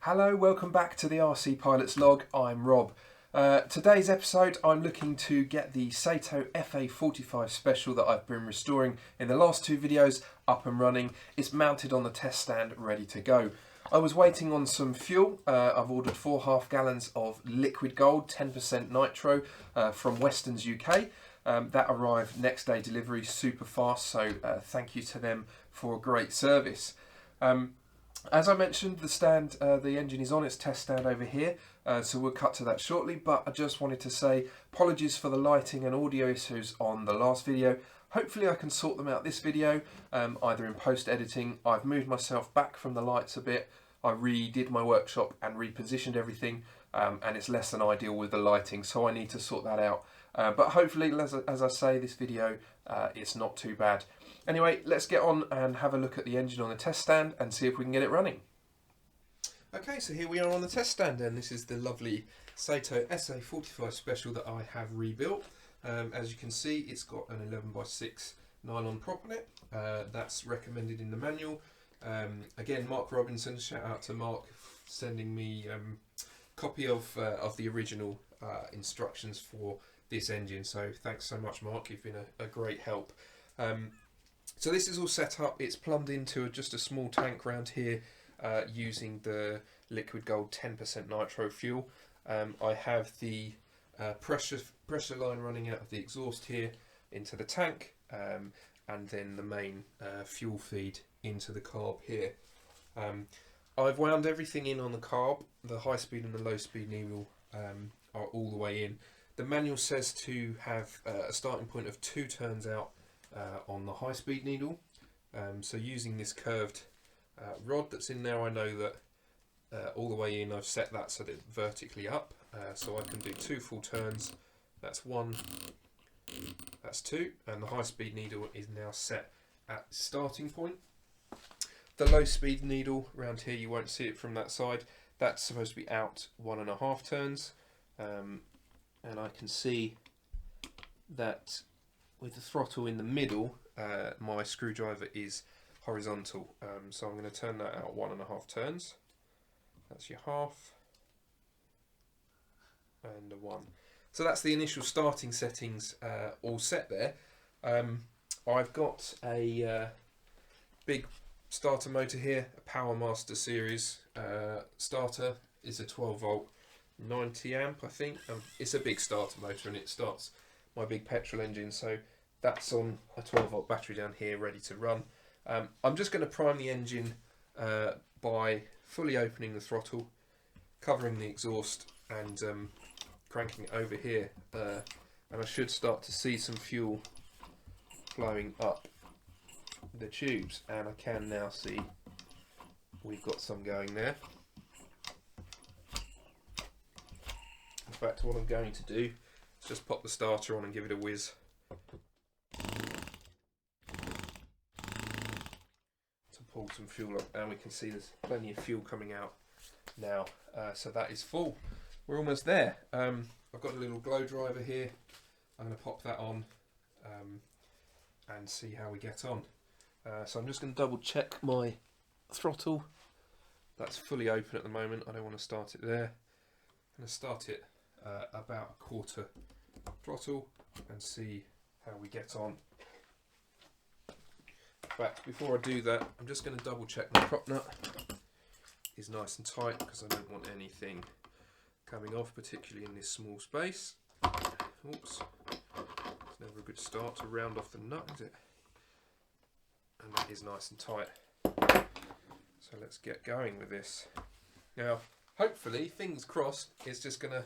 Hello, welcome back to the RC Pilots Log. I'm Rob. Today's episode I'm looking to get the Saito FA-45 Special that I've been restoring in the last two videos up and running. It's mounted on the test stand ready to go. I was waiting on some fuel. I've ordered 4.5 gallons of liquid gold, 10% nitro from Weston's UK. That arrived next day delivery, super fast, so thank you to them for a great service. As I mentioned, the engine is on its test stand over here, so we'll cut to that shortly, but I just wanted to say apologies for the lighting and audio issues on the last video. Hopefully I can sort them out this video, either in post-editing. I've moved myself back from the lights a bit, I redid my workshop and repositioned everything, and it's less than ideal with the lighting, so I need to sort that out. But hopefully, as I say, this video, it's not too bad. Anyway, let's get on and have a look at the engine on the test stand and see if we can get it running. Okay, so here we are on the test stand, and this is the lovely Saito FA-45 Special that I have rebuilt. As you can see, it's got an 11x6 nylon prop on it. That's recommended in the manual. Again, Mark Robinson, shout out to Mark, sending me a copy of the original instructions for this engine. So thanks so much, Mark. You've been a great help. So this is all set up. It's plumbed into just a small tank around here using the liquid gold 10% nitro fuel. I have the pressure line running out of the exhaust here into the tank, and then the main fuel feed into the carb here. I've wound everything in on the carb. The high speed and the low speed needle are all the way in. The manual says to have a starting point of 2 turns out on the high speed needle. So using this curved rod that's in there, I know that all the way in I've set that so that it's vertically up, so I can do 2 full turns. That's 1, that's 2, and the high speed needle is now set at starting point. The low speed needle around here, you won't see it from that side, that's supposed to be out 1.5 turns, and I can see that with the throttle in the middle, my screwdriver is horizontal, so I'm going to turn that out 1.5 turns. That's your half and a 1. So that's the initial starting settings all set there. I've got a big starter motor here, a Power Master series starter. Is a 12 volt 90 amp, I think. It's a big starter motor and it starts my big petrol engine, so that's on a 12 volt battery down here ready to run. I'm just going to prime the engine by fully opening the throttle, covering the exhaust, and cranking it over here, and I should start to see some fuel flowing up the tubes, and I can now see we've got some going there. In fact, what I'm going to do is just pop the starter on and give it a whiz. To pull some fuel up, and we can see there's plenty of fuel coming out now, so that is full. We're almost there. I've got a little glow driver here. I'm going to pop that on and see how we get on. So I'm just going to double check my throttle. That's fully open at the moment. I don't want to start it there. I'm going to start it about 1/4 throttle and see how we get on. But before I do that, I'm just going to double check my prop nut is nice and tight, because I don't want anything coming off, particularly in this small space. Oops, it's never a good start to round off the nut, is it? And that is nice and tight. So let's get going with this. Now, hopefully, fingers crossed, it's just going to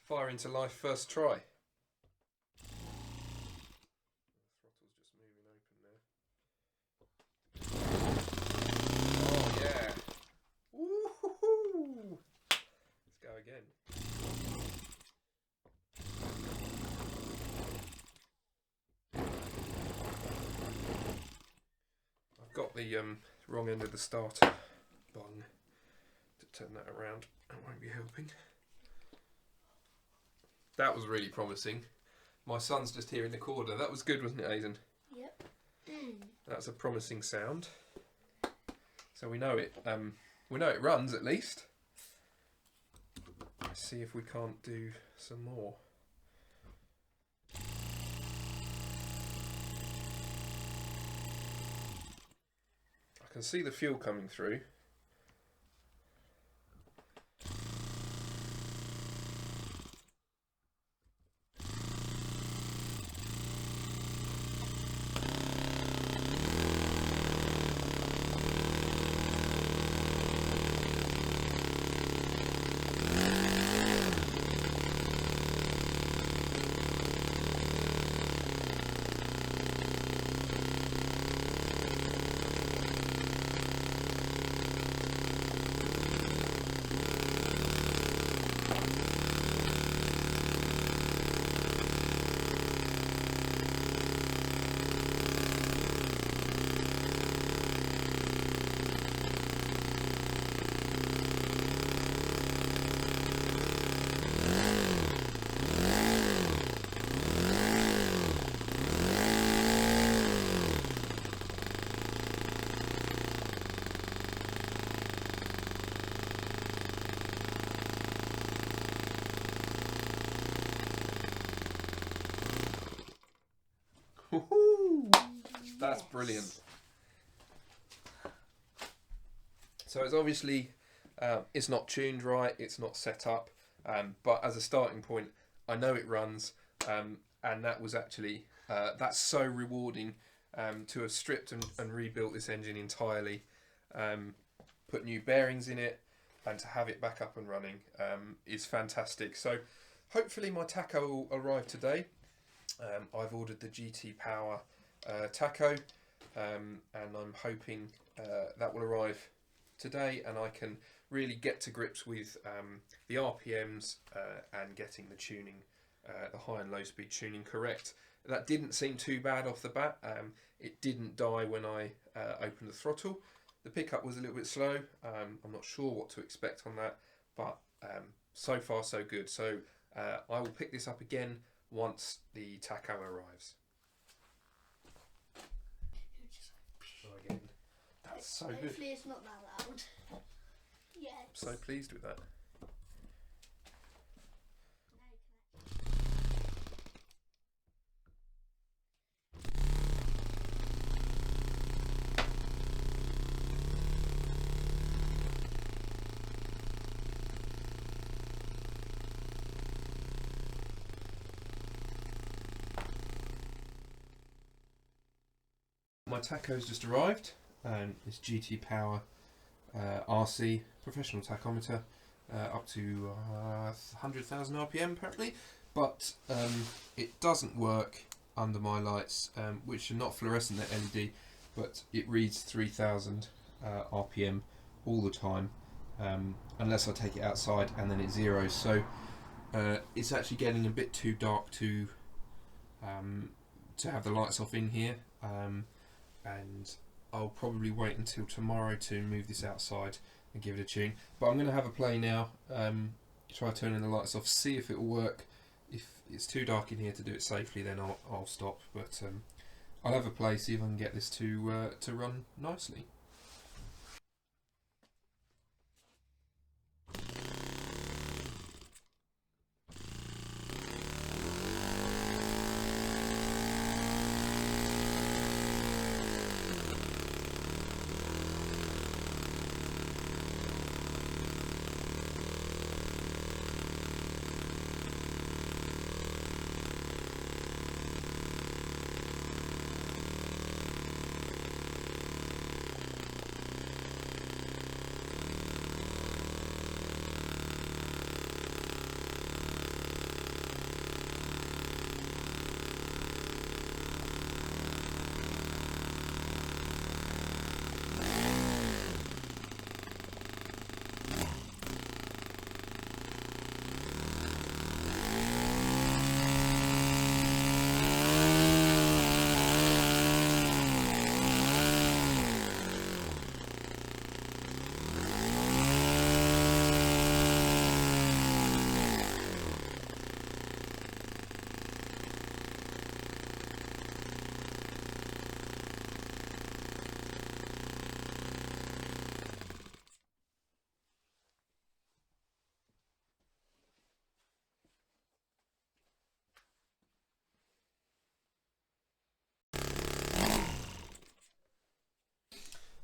fire into life first try. Again. I've got the wrong end of the starter bung to turn that around. That won't be helping. That was really promising. My son's just here in the corner. That was good, wasn't it, Aidan? Yep. That's a promising sound. So we know it. We know it runs at least. Let's see if we can't do some more. I can see the fuel coming through. That's brilliant. So it's obviously it's not tuned right, it's not set up, but as a starting point, I know it runs, and that was actually that's so rewarding to have stripped and rebuilt this engine entirely, put new bearings in it, and to have it back up and running is fantastic. So hopefully my tacho will arrive today. I've ordered the GT Power tacho, and I'm hoping that will arrive today, and I can really get to grips with the RPMs and getting the tuning, the high and low speed tuning correct. That didn't seem too bad off the bat. It didn't die when I opened the throttle. The pickup was a little bit slow. I'm not sure what to expect on that, but so far so good. So I will pick this up again once the tacho arrives. So again, that's so good. Hopefully it's not that loud. Yes. I'm so pleased with that. My tacho's just arrived. This GT Power RC professional tachometer, up to 100,000 RPM apparently, but it doesn't work under my lights, which are not fluorescent, they're LED, but it reads 3,000 RPM all the time, unless I take it outside, and then it zeros. So it's actually getting a bit too dark to have the lights off in here, and I'll probably wait until tomorrow to move this outside and give it a tune. But I'm going to have a play now, try turning the lights off, see if it will work. If it's too dark in here to do it safely, then I'll stop. But I'll have a play, see if I can get this to run nicely.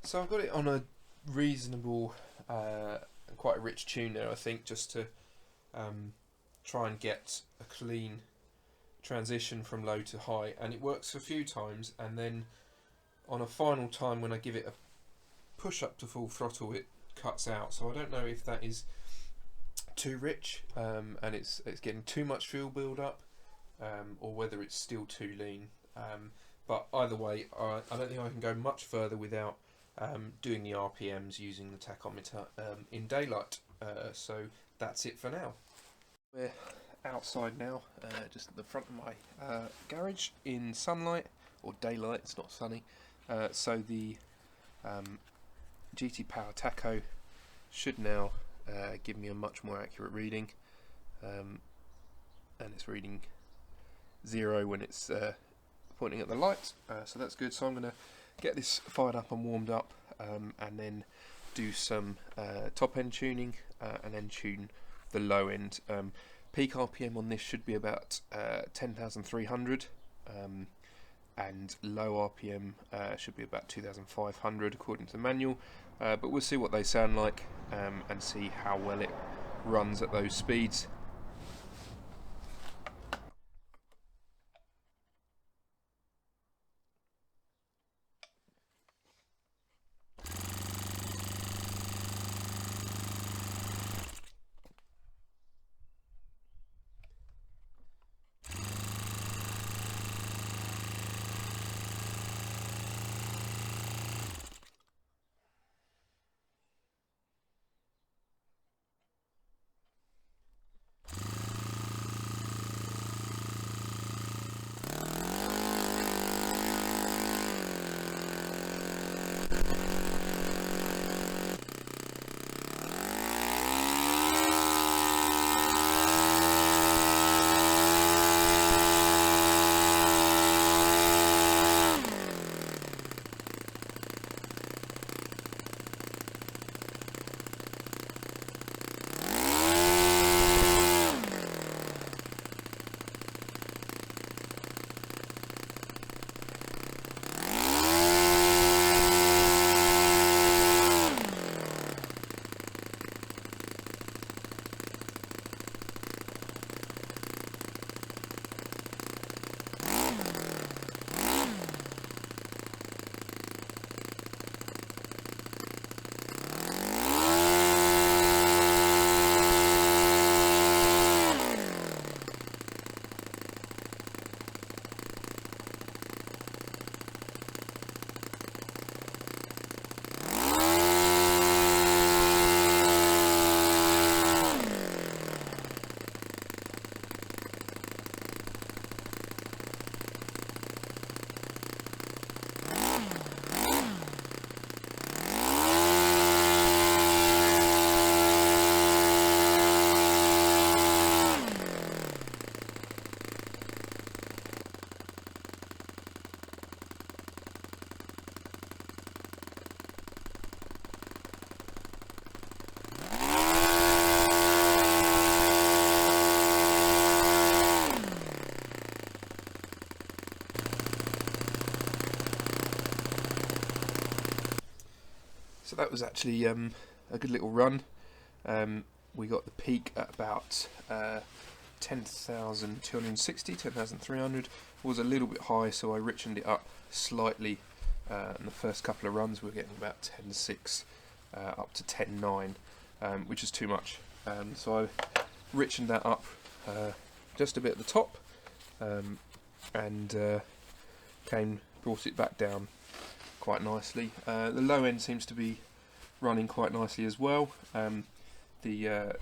So I've got it on a reasonable, quite a rich tune now, I think, just to try and get a clean transition from low to high, and it works a few times, and then on a final time when I give it a push up to full throttle it cuts out. So I don't know if that is too rich and it's getting too much fuel build up, or whether it's still too lean, but either way I don't think I can go much further without doing the RPMs using the tachometer in daylight. So that's it for now. We're outside now, just at the front of my garage in sunlight, or daylight, it's not sunny. So the GT Power Tacho should now give me a much more accurate reading, and it's reading 0 when it's pointing at the light, so that's good. So I'm going to get this fired up and warmed up, and then do some top end tuning, and then tune the low end. Peak RPM on this should be about 10,300, and low RPM should be about 2,500 according to the manual, but we'll see what they sound like, and see how well it runs at those speeds. So that was actually a good little run. We got the peak at about 10,260, 10,300. Was a little bit high, so I richened it up slightly. In the first couple of runs we were getting about 10.6 up to 10.9, which is too much. So I richened that up just a bit at the top, and brought it back down quite nicely. The low end seems to be running quite nicely as well. The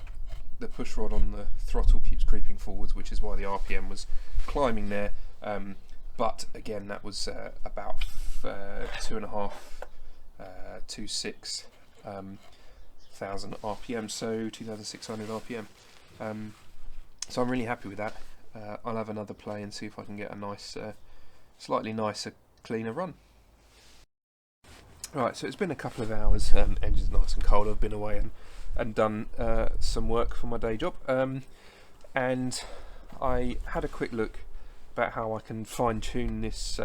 push rod on the throttle keeps creeping forwards, which is why the RPM was climbing there. But again, that was about 2.5, 2.6 thousand RPM, so 2,600 RPM. So I'm really happy with that. I'll have another play and see if I can get a nice, slightly nicer, cleaner run. Right, so it's been a couple of hours, engine's nice and cold. I've been away and done some work for my day job, and I had a quick look about how I can fine tune this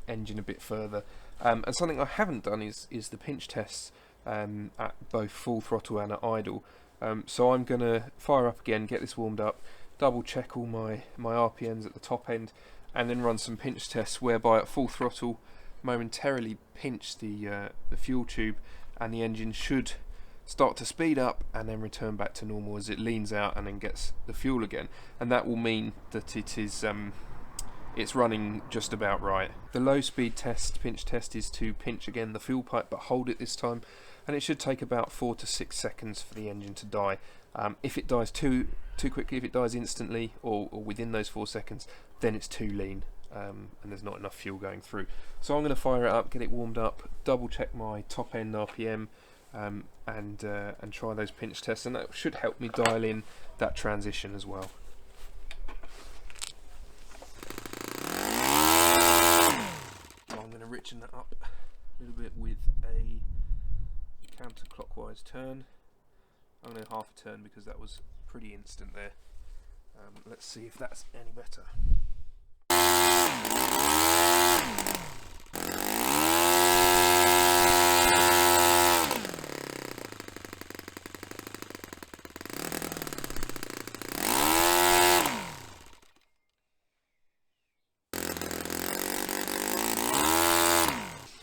engine a bit further, And something I haven't done is the pinch tests at both full throttle and at idle. So I'm going to fire up again, get this warmed up, double check all my RPMs at the top end, and then run some pinch tests whereby at full throttle momentarily pinch the fuel tube, and the engine should start to speed up and then return back to normal as it leans out and then gets the fuel again, and that will mean that it's running just about right. The low speed test, pinch test, is to pinch again the fuel pipe but hold it this time, and it should take about 4 to 6 seconds for the engine to die. If it dies too quickly, if it dies instantly or within those 4 seconds, then it's too lean and there's not enough fuel going through. So I'm going to fire it up, get it warmed up, double check my top end RPM, and try those pinch tests, and that should help me dial in that transition as well. I'm going to richen that up a little bit with a counterclockwise turn. I'm going to half a turn because that was pretty instant there. Let's see if that's any better.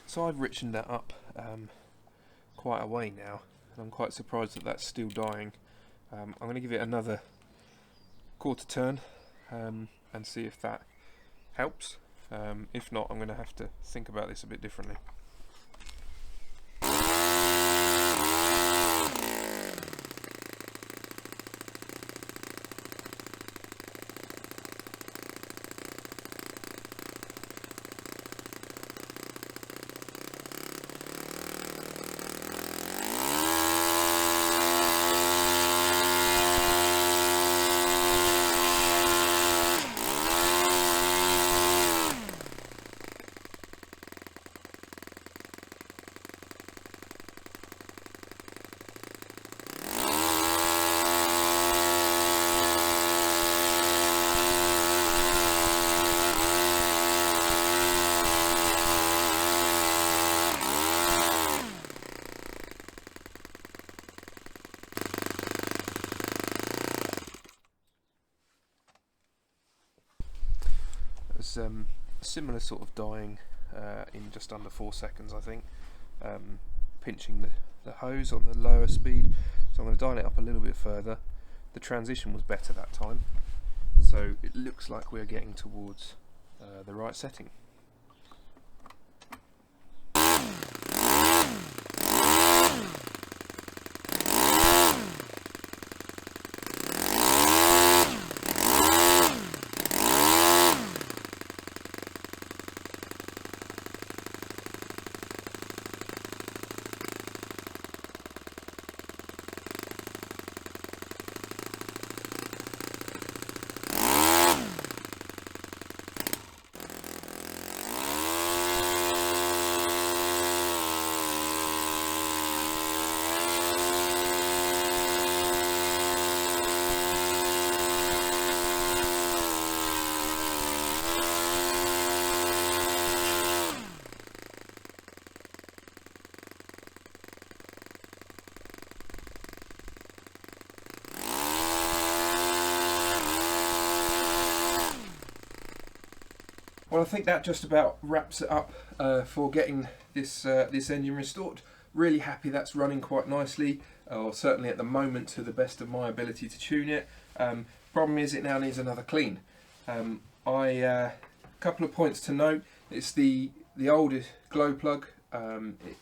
So I've richened that up quite a way now, and I'm quite surprised that that's still dying. I'm going to give it another quarter turn and see if that helps. If not, I'm going to have to think about this a bit differently. Similar sort of dying in just under 4 seconds, I think. Pinching the hose on the lower speed, so I'm going to dial it up a little bit further. The transition was better that time, so it looks like we're getting towards the right setting. Well, I think that just about wraps it up for getting this engine restored. Really happy that's running quite nicely, or certainly at the moment to the best of my ability to tune it. Problem is it now needs another clean. Couple of points to note: it's the oldest glow plug.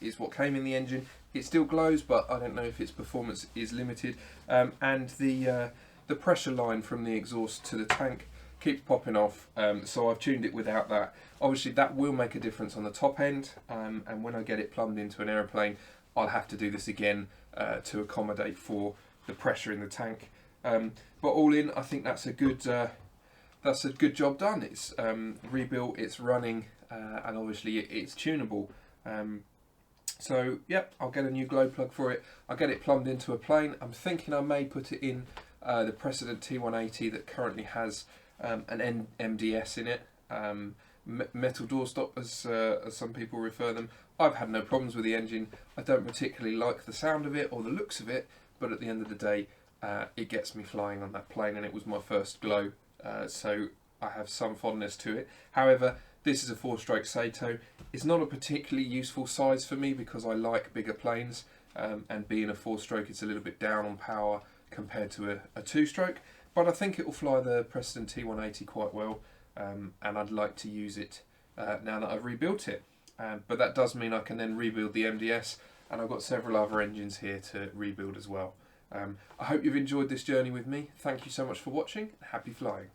Is what came in the engine. It still glows, but I don't know if its performance is limited. And the pressure line from the exhaust to the tank keeps popping off, so I've tuned it without that. Obviously that will make a difference on the top end, and when I get it plumbed into an aeroplane, I'll have to do this again to accommodate for the pressure in the tank. But all in, I think that's a good job done. It's rebuilt, it's running, and obviously it's tunable. So yep, I'll get a new glow plug for it. I'll get it plumbed into a plane. I'm thinking I may put it in the Precedent T180 that currently has an MDS in it, metal doorstop as some people refer them. I've had no problems with the engine. I don't particularly like the sound of it or the looks of it, but at the end of the day, it gets me flying on that plane, and it was my first glow, so I have some fondness to it. However, this is a 4-stroke Saito. It's not a particularly useful size for me because I like bigger planes, and being a 4-stroke, it's a little bit down on power compared to a 2-stroke, but I think it will fly the Preston T180 quite well, and I'd like to use it now that I've rebuilt it. But that does mean I can then rebuild the MDS, and I've got several other engines here to rebuild as well. I hope you've enjoyed this journey with me. Thank you so much for watching. Happy flying.